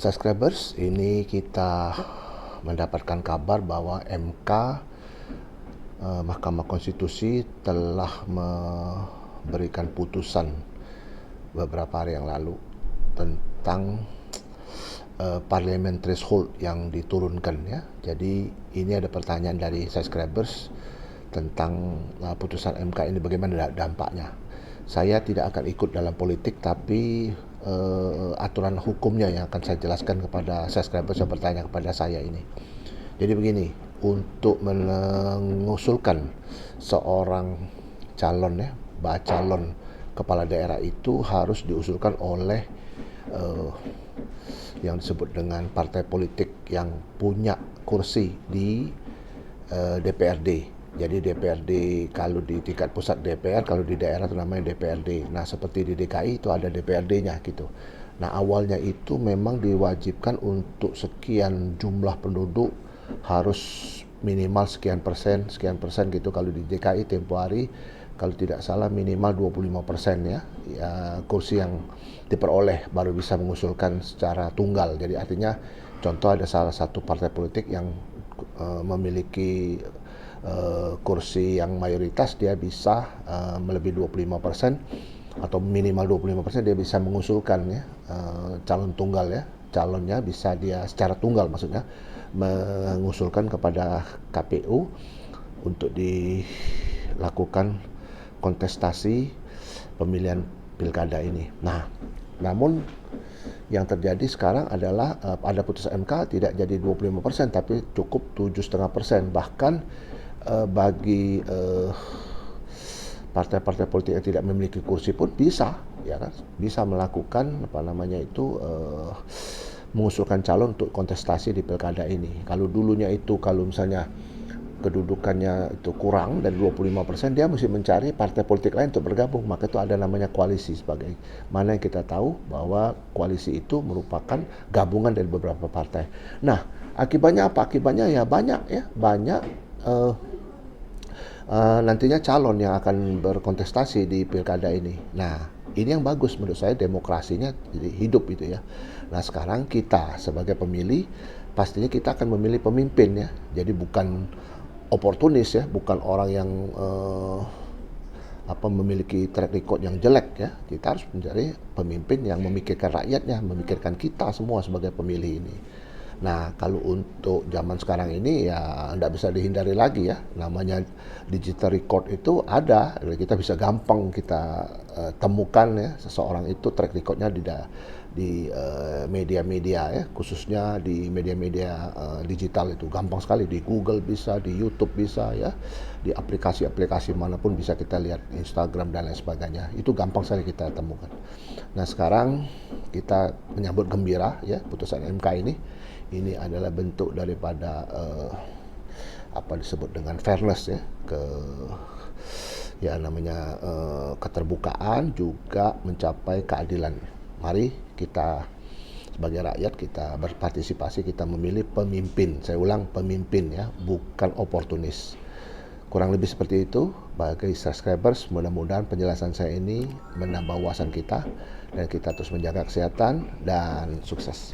Subscribers, ini kita mendapatkan kabar bahwa MK, Mahkamah Konstitusi telah memberikan putusan beberapa hari yang lalu tentang parliament threshold yang diturunkan ya. Jadi ini ada pertanyaan dari subscribers tentang putusan MK ini, bagaimana dampaknya. Saya tidak akan ikut dalam politik, tapi aturan hukumnya yang akan saya jelaskan kepada subscribers yang bertanya kepada saya ini. Jadi begini, untuk mengusulkan seorang calon ya, calon kepala daerah itu harus diusulkan oleh yang disebut dengan partai politik yang punya kursi di DPRD. Jadi DPRD kalau di tingkat pusat DPR, kalau di daerah itu namanya DPRD. Nah, seperti di DKI itu ada DPRD-nya gitu. Nah, awalnya itu memang diwajibkan untuk sekian jumlah penduduk harus minimal sekian persen gitu. Kalau di DKI tempo hari kalau tidak salah minimal 25% ya, kursi yang diperoleh baru bisa mengusulkan secara tunggal. Jadi artinya contoh ada salah satu partai politik yang memiliki kursi yang mayoritas, dia bisa melebihi 25% atau minimal 25%, dia bisa mengusulkan ya calon tunggal ya. Calonnya bisa dia secara tunggal, maksudnya mengusulkan kepada KPU untuk dilakukan kontestasi pemilihan pilkada ini. Nah, namun yang terjadi sekarang adalah ada putusan MK tidak jadi 25% tapi cukup 7,5%. Bahkan bagi partai-partai politik yang tidak memiliki kursi pun bisa ya kan, bisa melakukan mengusulkan calon untuk kontestasi di pilkada ini. Kalau dulunya itu kalau misalnya kedudukannya itu kurang dari 25%, dia mesti mencari partai politik lain untuk bergabung. Maka itu ada namanya koalisi, sebagai mana yang kita tahu bahwa koalisi itu merupakan gabungan dari beberapa partai. Nah, akibatnya apa? Akibatnya ya banyak nantinya calon yang akan berkontestasi di pilkada ini. Nah, ini yang bagus menurut saya, demokrasinya jadi hidup itu ya. Nah, sekarang kita sebagai pemilih pastinya kita akan memilih pemimpin ya. Jadi bukan oportunis ya, bukan orang yang memiliki track record yang jelek ya. Kita harus mencari pemimpin yang memikirkan rakyatnya, memikirkan kita semua sebagai pemilih ini. Nah, kalau untuk zaman sekarang ini ya tidak bisa dihindari lagi ya. Namanya digital record itu ada, kita bisa gampang kita temukan ya seseorang itu track recordnya di media-media ya, khususnya di media-media digital itu gampang sekali, di Google bisa, di YouTube bisa ya, di aplikasi-aplikasi manapun bisa kita lihat, Instagram dan lain sebagainya. Itu gampang sekali kita temukan. Nah, sekarang kita menyambut gembira ya putusan MK ini. Ini adalah bentuk daripada disebut dengan fairness ya, keterbukaan, juga mencapai keadilan. Mari kita sebagai rakyat kita berpartisipasi, kita memilih pemimpin. Saya ulang, pemimpin ya, bukan oportunis. Kurang lebih seperti itu. Bagi subscribers, mudah-mudahan penjelasan saya ini menambah wawasan kita dan kita terus menjaga kesehatan dan sukses.